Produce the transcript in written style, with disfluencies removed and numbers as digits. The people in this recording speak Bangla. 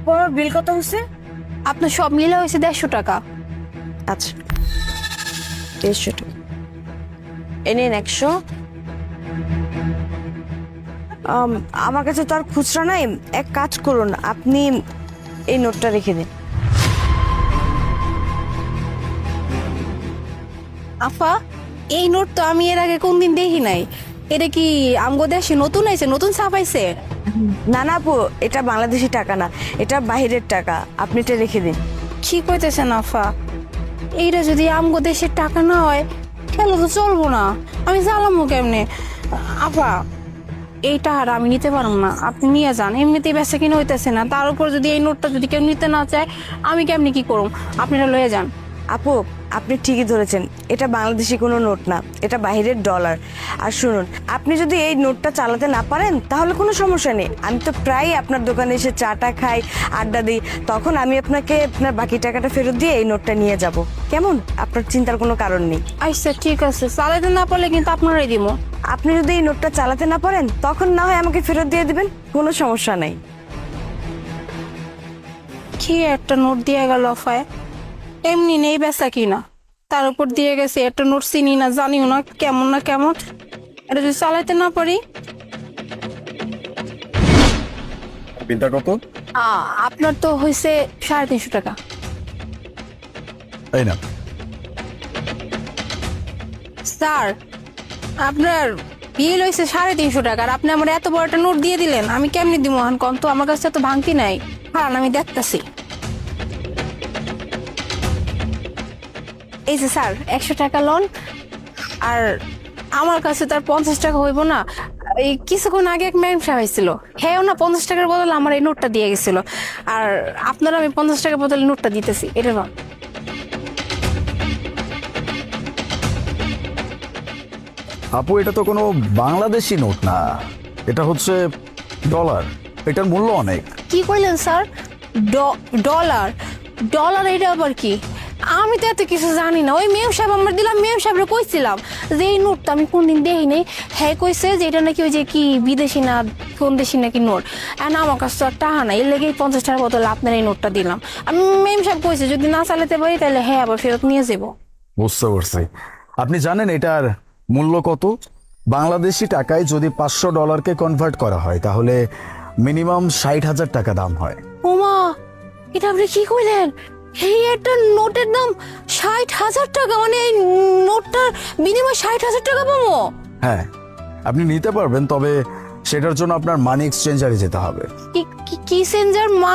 আপু আমার বিল কত হচ্ছে? আপনার সব মিলে হয়েছে 150 টাকা। আচ্ছা 150 টাকা এনেন 100। আমার কাছে তো আর খুচরা নাই, এক কাজ করুন, আপনি এই নোটটা রেখে দিন। আফা, এই নোট তো আমি এর আগে কোনদিন দেখি নাই। এটা কি আমগো দেশে নতুন আইছে, নতুন ছাপাইছে? না না আপু, এটা বাংলাদেশি টাকা না, এটা বাহিরের টাকা, আপনি এটা রেখে দিন। কি কইতেছেন আফা? এইটা যদি আমগো দেশের টাকা না হয় তাহলে তো চলবো না। আমি জ্বালামো কেমনে? আফা, এই টাকাটা আমি নিতে পারবো না, আপনি নিয়ে যান। এমনিতেই বেচা কিনা হইতেছে না, তার উপর যদি এই নোটটা যদি কেউ নিতে না চায় আমি কেমনি কি করব? আপনারা লয়ে যান। আপু আপনি ঠিকই ধরেছেন, এটা বাংলাদেশি কোনো নোট না, এটা বাহিরের ডলার। আর শুনুন, আপনি যদি এই নোটটা চালাতে না পারেন তাহলে কোনো সমস্যা নেই, আমি তো প্রায় আপনার দোকানে এসে চাটা খাই, আড্ডা দিই, তখন আমি আপনাকে আপনার বাকি টাকাটা ফেরত দিয়ে এই নোটটা নিয়ে যাব। কেমন? আপনার চিন্তার কোনো কারণ নেই। আচ্ছা ঠিক আছে, চালাইতে না পারলে কিন্তু আপনারাই দিব। আপনি যদি এই নোটটা চালাতে না পারেন তখন না হয় আমাকে ফেরত দিয়ে দিবেন, কোনো সমস্যা নেই। কি একটা নোট দিয়ে গেল আফায়, এমনি নেই বেচা কিনা, তার উপর দিয়ে গেছে একটা নোট চিনি না, জানিও না কেমন না কেমন। এটা যদি চালাইতে না পারি। বিলটা কত? আপনার তো হয়েছে 350 টাকা। এই না, স্যার, আপনার বিল হয়েছে 350 টাকা, আর আপনি আমার এত বড় একটা নোট দিয়ে দিলেন, আমি কেমনি দিব এখন কম? তো আমার কাছে তো ভাঙতি নাই। হ্যাঁ আমি দেখতেছি। এই যে স্যার 100 টাকা লোন, আর আমার কাছে তার 50 টাকা হইব না। এই কিছুক্ষণ আগে এক ম্যাম সাহেব হয়েছিল, হ্যাঁ না 50 টাকার বদলে আমার এই নোটটা দিয়ে গেছিল, আর আপনারা আমি 50 টাকার বদলে নোটটা দিতেছি, এটা না। আপু এটা তো কোনো বাংলাদেশি নোট না, এটা হচ্ছে ডলার, এটার মূল্য অনেক। কি কইলেন স্যার? ডলার? ডলার এটা আবার কি? আমি তো এত কিছু জানি না। ওই মেম সাহেব আমার দিলাম, মেম সাহেবরে কইছিলাম যে এই নোটটা আমি কোনদিন দেখি নাই। হ্যাঁ কইছে যে এটা নাকি ওই যে কি বিদেশি না কোন দেশি নাকি নোট। আর আমার কাছে তো আর টাকা নাই, এর লেগে 50 টাকার বদলে আপনার এই নোটটা দিলাম। আমি মেম সাহেব কইছে যদি না চালাতে পারি তাহলে হ্যাঁ আবার ফেরত নিয়ে যাবো। বুঝতে পারছি। আপনি জানেন এটার মূল্য কত? বাংলাদেশি টাকায় যদি $500 কনভার্ট করা হয় তাহলে মিনিমাম 60,000 টাকা দাম হয়। ওমা, এটা আপনি কি কইলেন? এই একটা নোটের দাম 60,000 টাকা, মানে এই নোটটার বিনিময়ে 60,000 টাকা পাবো? হ্যাঁ, আপনি নিতে পারবেন, তবে সেটার জন্য আপনার মানি এক্সচেঞ্জারে যেতে হবে। কি সেঞ্জার মান